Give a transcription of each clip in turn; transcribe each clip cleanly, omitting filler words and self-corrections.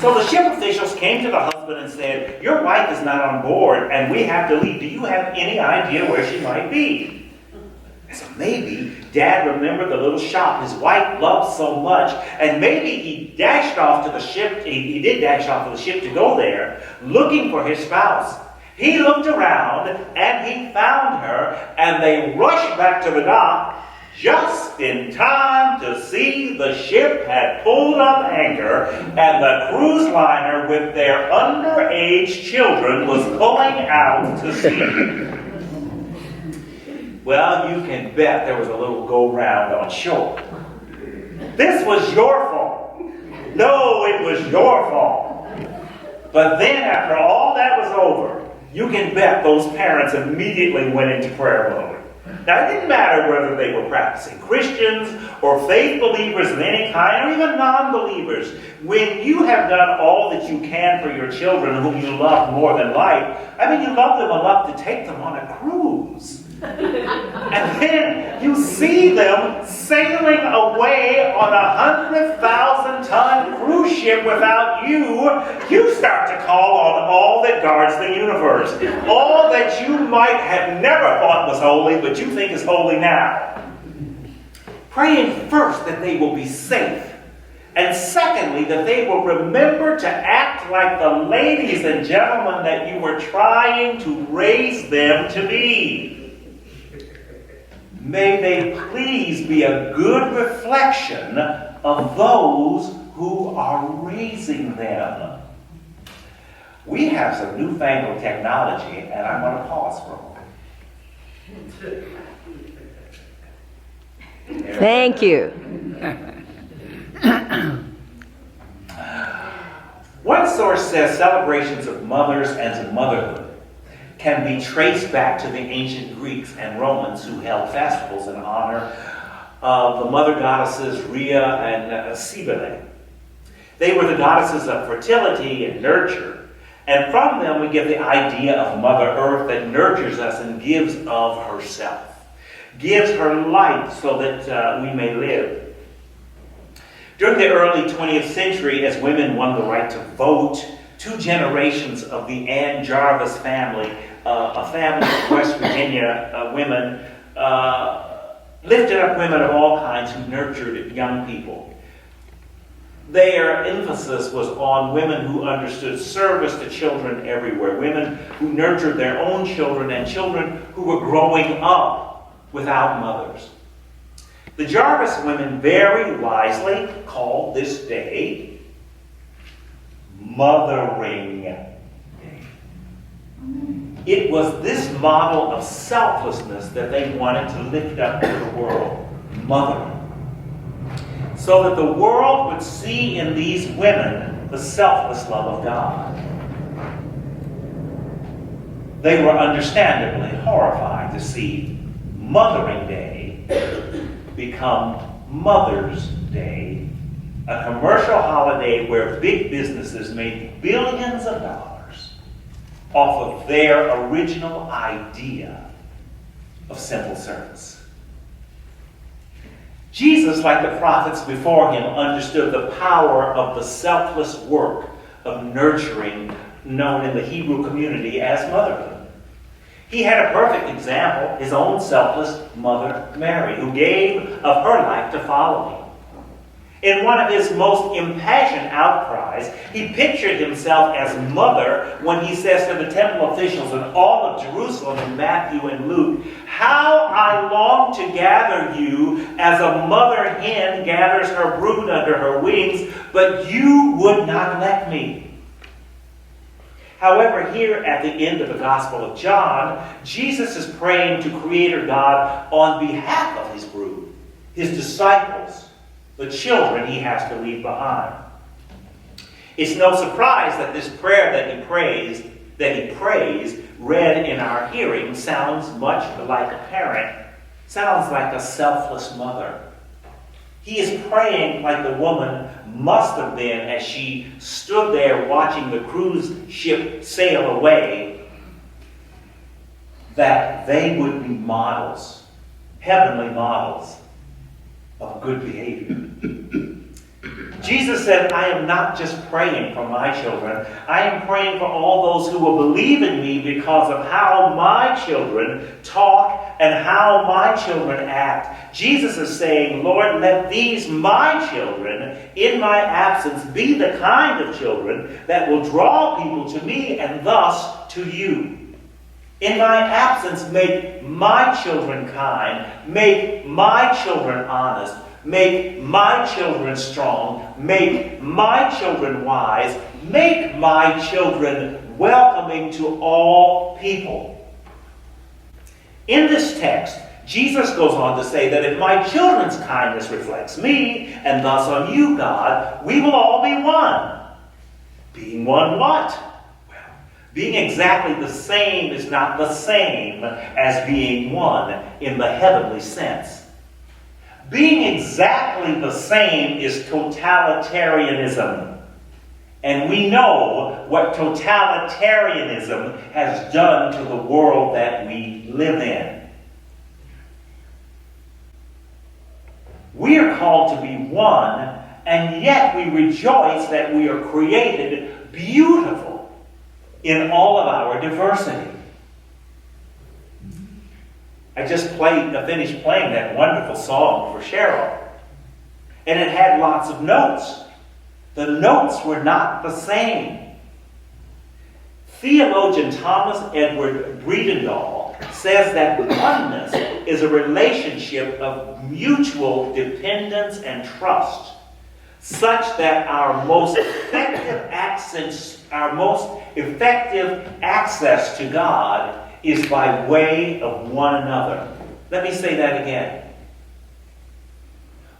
So the ship officials came to the husband and said, "Your wife is not on board and we have to leave. Do you have any idea where she might be?" So maybe Dad remembered the little shop his wife loved so much, and maybe he dashed off to the ship. He did dash off to the ship to go there, looking for his spouse. He looked around and he found her, and they rushed back to the dock just in time to see the ship had pulled up anchor, and the cruise liner with their underage children was pulling out to sea. Well, you can bet there was a little go-round on shore. This was your fault. No, it was your fault. But then, after all that was over, you can bet those parents immediately went into prayer mode. Now, it didn't matter whether they were practicing Christians or faith believers of any kind, or even non-believers. When you have done all that you can for your children whom you love more than life, you love them enough to take them on a cruise. And then you see them sailing away on a 100,000-ton cruise ship without you. You start to call on all that guards the universe. All that you might have never thought was holy, but you think is holy now. Praying first that they will be safe. And secondly, that they will remember to act like the ladies and gentlemen that you were trying to raise them to be. May they please be a good reflection of those who are raising them. We have some newfangled technology, and I want to pause for a moment. Thank you. One source says celebrations of mothers and motherhood can be traced back to the ancient Greeks and Romans who held festivals in honor of the mother goddesses Rhea and Cybele. They were the goddesses of fertility and nurture, and from them we get the idea of Mother Earth that nurtures us and gives of herself, gives her life so that we may live. During the early 20th century, as women won the right to vote, 2 generations of the Ann Jarvis family, a family of West Virginia women, lifted up women of all kinds who nurtured young people. Their emphasis was on women who understood service to children everywhere, women who nurtured their own children and children who were growing up without mothers. The Jarvis women very wisely called this day Mothering Day. It was this model of selflessness that they wanted to lift up to the world, mothering. So that the world would see in these women the selfless love of God. They were understandably horrified to see Mothering Day become Mother's Day, a commercial holiday where big businesses made billions of dollars off of their original idea of simple service. Jesus, like the prophets before him, understood the power of the selfless work of nurturing known in the Hebrew community as motherhood. He had a perfect example, his own selfless mother, Mary, who gave of her life to follow him. In one of his most impassioned outcries, he pictured himself as mother when he says to the temple officials in all of Jerusalem in Matthew and Luke, "How I long to gather you as a mother hen gathers her brood under her wings, but you would not let me." However, here at the end of the Gospel of John, Jesus is praying to Creator God on behalf of his brood, his disciples, the children he has to leave behind. It's no surprise that this prayer that he prays, read in our hearing, sounds much like a parent, sounds like a selfless mother. He is praying like the woman must have been as she stood there watching the cruise ship sail away, that they would be models, heavenly models of good behavior. Jesus said, I am not just praying for my children. I am praying for all those who will believe in me because of how my children talk and how my children act. Jesus is saying, Lord, let these my children, in my absence, be the kind of children that will draw people to me and thus to you. In my absence, make my children kind. Make my children honest. Make my children strong. Make my children wise. Make my children welcoming to all people. In this text, Jesus goes on to say that if my children's kindness reflects me, and thus on you, God, we will all be one. Being one what? Being exactly the same is not the same as being one in the heavenly sense. Being exactly the same is totalitarianism. And we know what totalitarianism has done to the world that we live in. We are called to be one, and yet we rejoice that we are created beautiful in all of our diversity. I just finished playing that wonderful song for Cheryl. And it had lots of notes. The notes were not the same. Theologian Thomas Edward Breedendahl says that oneness is a relationship of mutual dependence and trust, such that our most effective access to God is by way of one another. Let me say that again.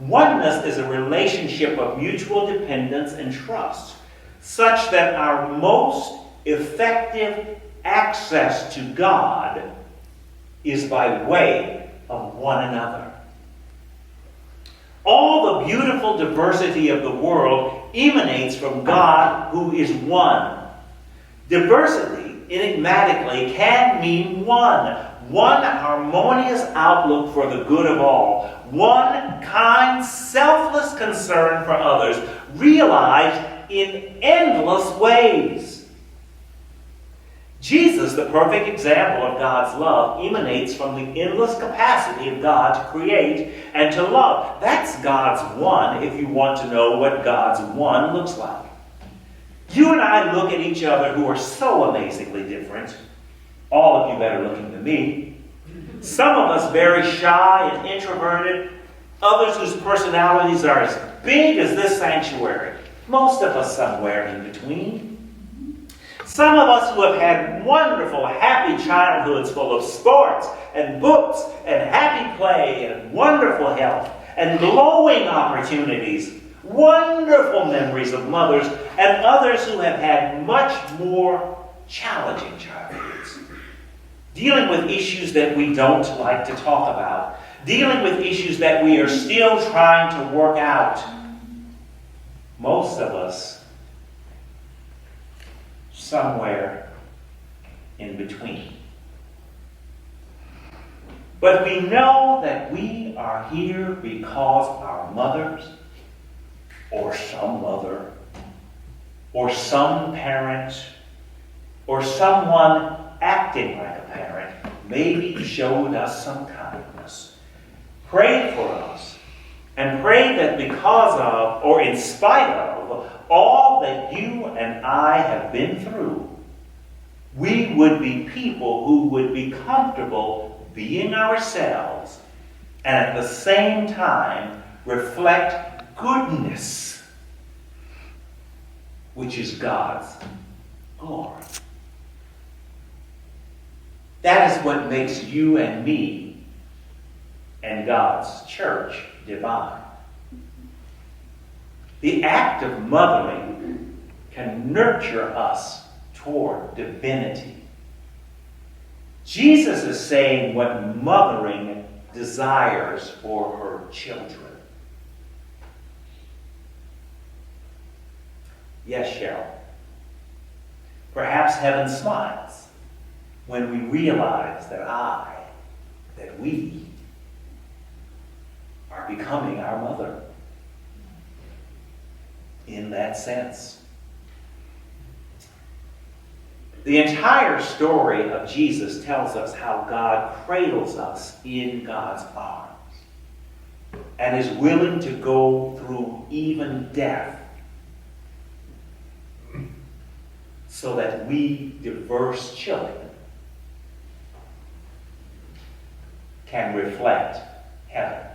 Oneness is a relationship of mutual dependence and trust, such that our most effective access to God is by way of one another. All the beautiful diversity of the world emanates from God, who is one. Diversity, enigmatically, can mean one. One harmonious outlook for the good of all. One kind, selfless concern for others, realized in endless ways. Jesus, the perfect example of God's love, emanates from the endless capacity of God to create and to love. That's God's one, if you want to know what God's one looks like. You and I look at each other who are so amazingly different. All of you better looking than me. Some of us very shy and introverted. Others whose personalities are as big as this sanctuary. Most of us somewhere in between. Some of us who have had wonderful, happy childhoods full of sports and books and happy play and wonderful health and glowing opportunities, wonderful memories of mothers, and others who have had much more challenging childhoods. Dealing with issues that we don't like to talk about. Dealing with issues that we are still trying to work out. Most of us somewhere in between. But we know that we are here because our mothers, or some mother, or some parent, or someone acting like a parent, maybe showed us some kindness, prayed for us, and prayed that because of, or in spite of, all that you and I have been through, we would be people who would be comfortable being ourselves and at the same time reflect goodness, which is God's glory. That is what makes you and me and God's church divine. The act of mothering can nurture us toward divinity. Jesus is saying what mothering desires for her children. Yes, Cheryl. Perhaps heaven smiles when we realize that we are becoming our mother. in that sense. The entire story of Jesus tells us how God cradles us in God's arms and is willing to go through even death so that we, diverse children, can reflect heaven.